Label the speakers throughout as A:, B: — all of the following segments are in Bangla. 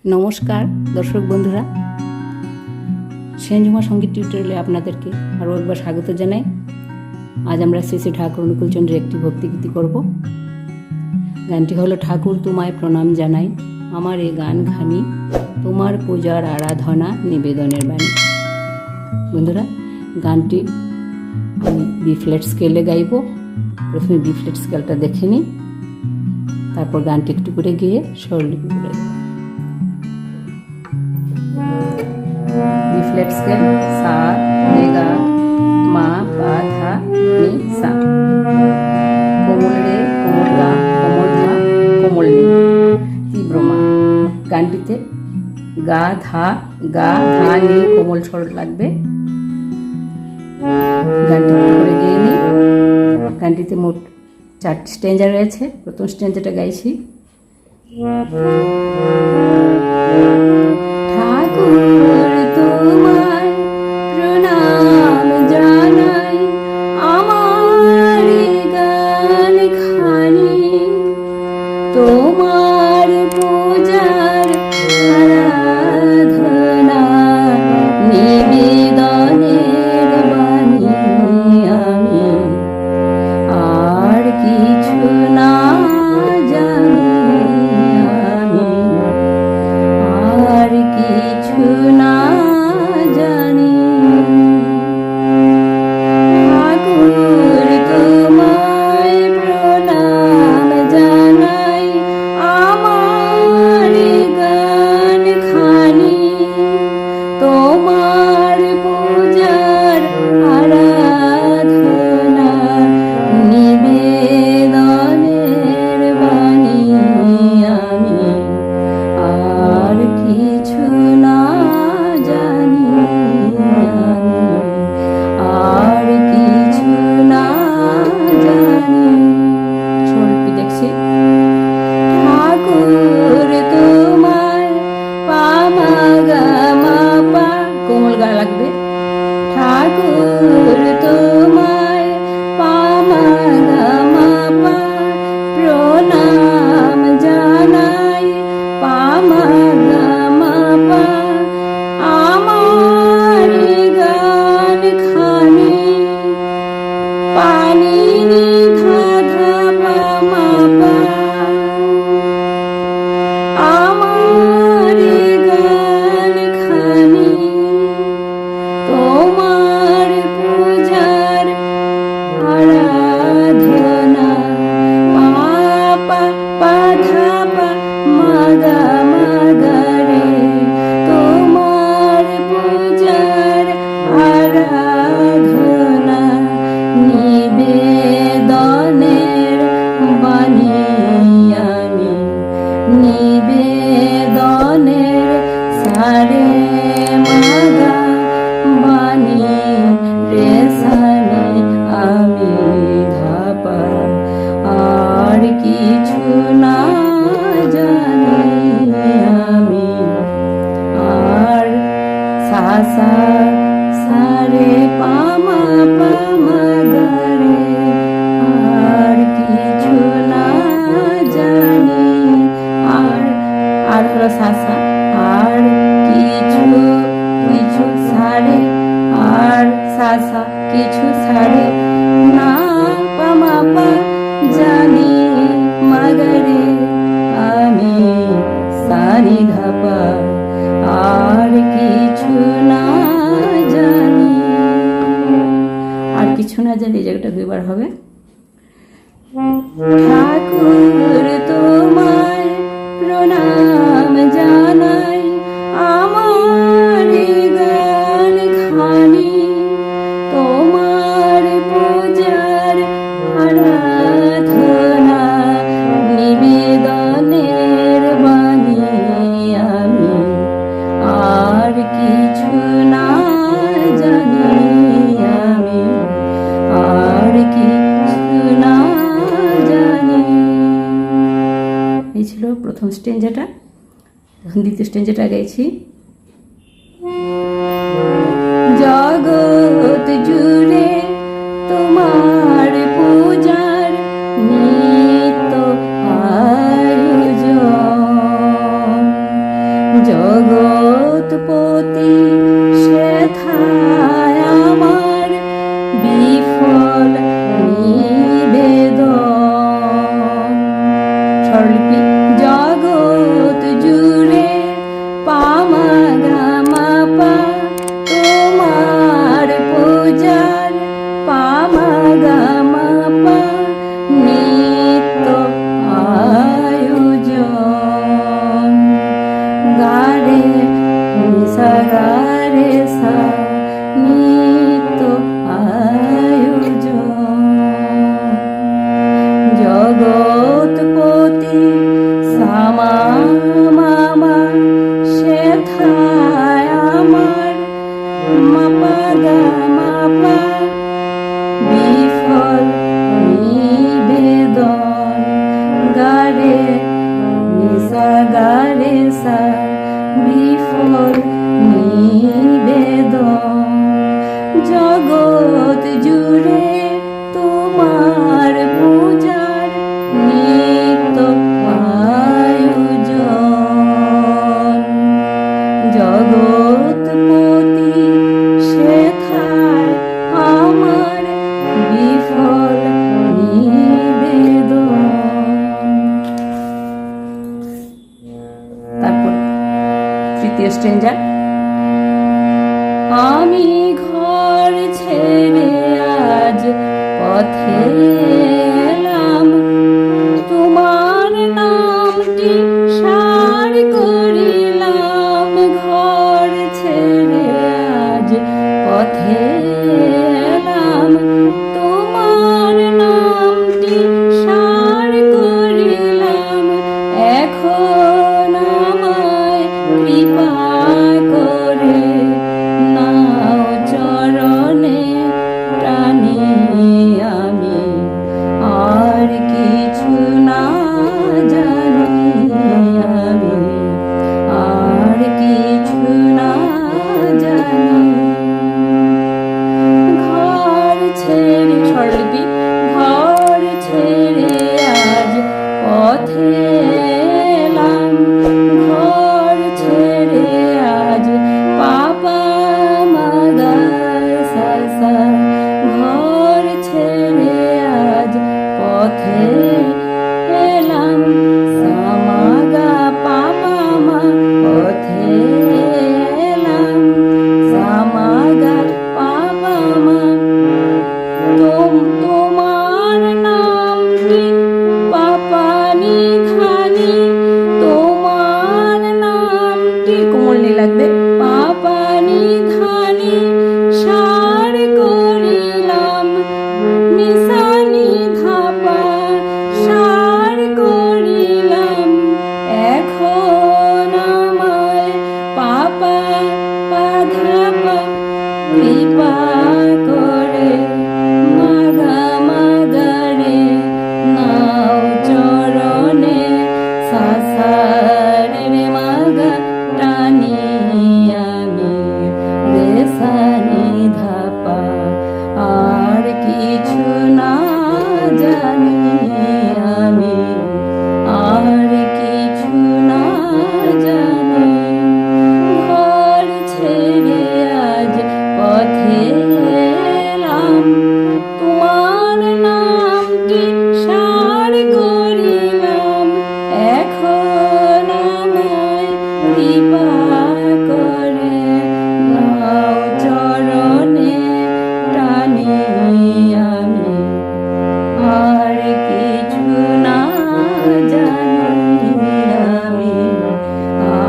A: নমস্কার দর্শক বন্ধুরা, সেনঝুমা সঙ্গীত টিউটোরিয়ালে আপনাদেরকে আরও একবার স্বাগত জানাই। আজ আমরা শ্রী শ্রী ঠাকুর অনুকূলচন্দ্রের একটি ভক্তিগীতি করব। গানটি হলো ঠাকুর তোমায় প্রণাম জানাই, আমার এ গান খানি তোমার পূজার আরাধনা নিবেদনের বাণী। বন্ধুরা, গানটি আমি বি ফ্ল্যাট স্কেলে গাইব। প্রথমে বি ফ্ল্যাট স্কেলটা দেখে নিই, তারপর গানটি একটু করে গিয়ে স্বরলিপি করে দেব। বি ফ্ল্যাট স্কেল সা রে গা মা পা ধা নি সা, কোমল রে কোমল গা কোমল ধা কোমল নি তীব্র মা। গানটিতে গা ধা নি কোমল স্বর লাগবে। গানটি করে গিয়ে নিই। গানটিতে মোট 4টি স্ট্যাঞ্জা রয়েছে। প্রথম স্ট্যাঞ্জাটা গাইছি। ঠাকুর তোমায় প্রণাম জানাই, আমার গান খানি তোমার পূজার আরাধনা নিবেদনের বাণী আমি, আর কিছু না জানি আমি, আর কিছু না জানি। ঠাকুর তোমায় প্রণাম জানাই, আমার গান খানি তোমার পূজার আরাধনা নিবেদনের বাণী আমি, আর কিছু না জানি আমি, আর কিছু না জানি। স্বরলিপি দেখছি। ঠাকুর তোমায় পা মা গা মা পা, কোমল গা লাগবে। ঠাকুর তোমায় পা মা গা মা পা প্রণাম জানাই, পা মা গা মা পা আমার গান খানি পানি নি ধা ধা পা মা পা, আমার গান খানি তোমার পূজার আরাধনা পা পা পা ধা পা মা গা রে, তোমার পূজার আরাধনা নিবেদনের বাণী আমি, নিবেদনের সারে মাগা বাণী রে সানি আমি ধাপা, আর কিছু না জানি আমি, আর সা সা সারে পামা পামা গারে, আর কিছু না জানি, আর হলো সা সা, আর কিছু কিছু সারে, আর সা সা কিছু সারে না পামা পা জানি মাগরে আমি সানি ধাপা, আর কিছু না জানি। আর কিছু না জানি এই জায়গাটা 2বার হবে। ঠাকুর তোমায় প্রণাম জানাই, আমার গান খানি তোমার পূজার আরাধনা নিবেদনের বাণী আমি, আর কিছু না জানি আমি, আর কিছু না জানি। এই ছিল প্রথম স্ট্যাঞ্জাটা। এখন দ্বিতীয় স্ট্যাঞ্জাটা গাইছি। জগৎ জুড়ে তোমার পূজার নিত্য আয়োজন, জগৎ জুড়ে তোমার পূজার নিত্য আয়োজন। জগৎপতি শেখার আমার বিফল নিবেদন। তারপর তৃতীয় স্ট্রেঞ্জা। আমি ঘর ছেড়ে আজ পথে এলাম, তোমার নামটি সার করিলাম। ঘর ছেড়ে আজ পথে এলাম, তোমার নামটি সার করিলাম। এখন আমায় কৃপা করে নাও চরণে টানি। আমি আর কিছু না জানি, আমি আর কিছু না জানি। ঘর ছেড়ে স্বরলিপি। ঘর ছেড়ে আজ পথে এলাম, ঘর ছেড়ে আজ পাপা মাগা সাসা। ঘর ছেড়ে আজ পথে এলাম, সামাগা পাপা মা। পথে এলাম, সামাগা পাপা মা। তোমার নামটি পাপা নিধানি, তোমার নামটি কোমল নি লাগবে। পাপা নিধানি সার করিলাম, নিশানি ধাপা সার করিলাম। এখন আমায় পাপা পাধাপা কৃপা করে মাগা মাগারে নাও চরণে সাসারে রে মাগা টানি। আমি রেসানি ধাপা আর কিছু না জানি, আমি আর কিছু না জানি। ঘর ছেড়ে আজ পথে এলাম, তোমার নামটি সার করিলাম। এখন আমায় কৃপা করে নাও চরণে টানি। আমি আর কিছু না জানি, আমি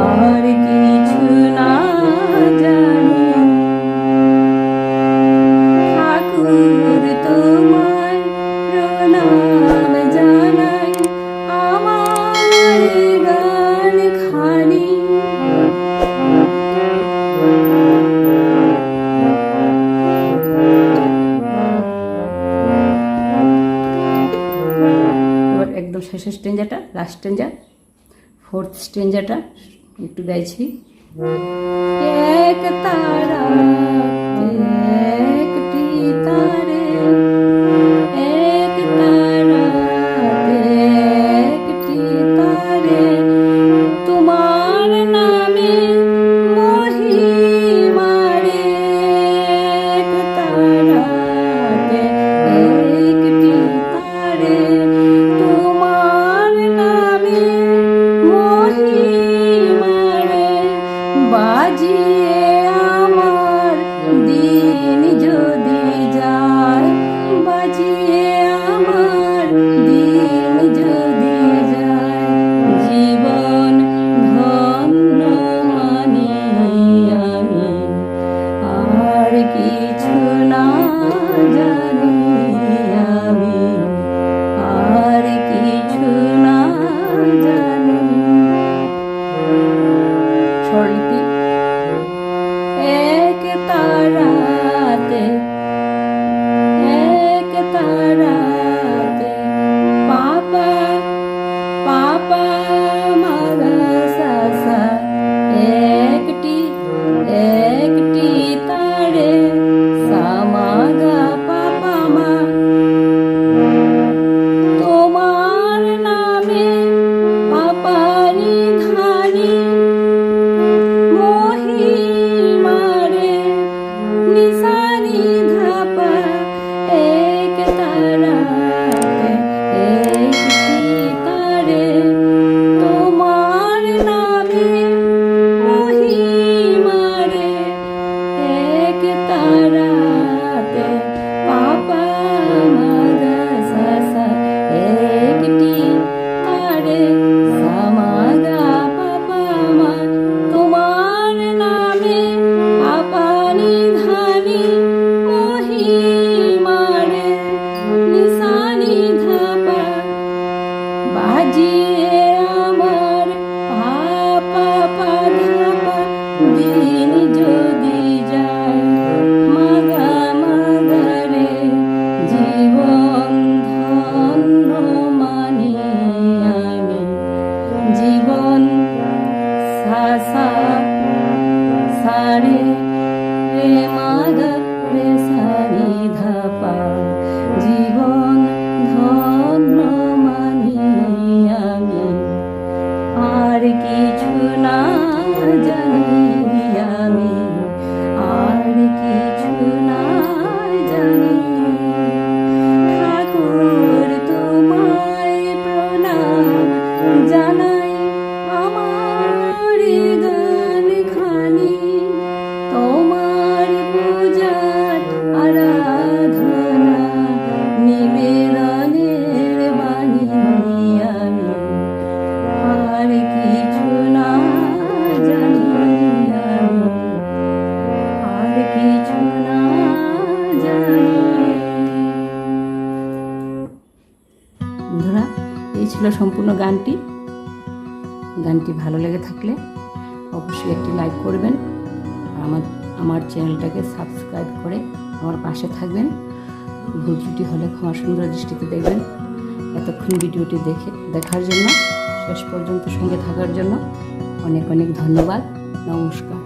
A: আর কিছু না জানি। ঠাকুর তোমায় প্রণাম জানাই, আমার গান খানি। এবার একদম শেষের স্ট্রেঞ্জাটা, লাস্ট স্ট্রেঞ্জা, ফোর্থ স্ট্রেঞ্জাটা একটু গাইছি। এক তারা একটি তারে, এক তারা একটি তারে, তোমার নামে মহিমারে। এক তারা একটি তারে, তোমার নামে মহিমারে। বাজিয়ে আমার দিন মারে নিশানি ধাপা বাজিয়ে আমার পাপা পাধাপা দিন যদি যায় মাগা মাগারে জীবন ধন্য মানি আমি জীবন সাসা সারে রে মাগা রে সানি ধাপা জীবন ধন্য মানি আমি আর কিছু না জানি আমি আর কিছু না জানি ঠাকুর তোমায় প্রণাম জানাই আমার গান খানি তোমার পূজার আরাধনা নিবেদনের বাণী আমি আর কিছু না জানি আমি আর কিছু না জানি। বন্ধুরা, এই ছিল সম্পূর্ণ গানটি। গানটি ভালো লেগে থাকলে অবশ্যই একটি লাইক করবেন, আমার চ্যানেলটাকে সাবস্ক্রাইব করে আমার পাশে থাকবেন। ভুল ত্রুটি হলে ক্ষমা সুন্দর দৃষ্টিতে দেখবেন। এতক্ষণ ভিডিওটি দেখার জন্য, শেষ পর্যন্ত সঙ্গে থাকার জন্য অনেক অনেক ধন্যবাদ। নমস্কার।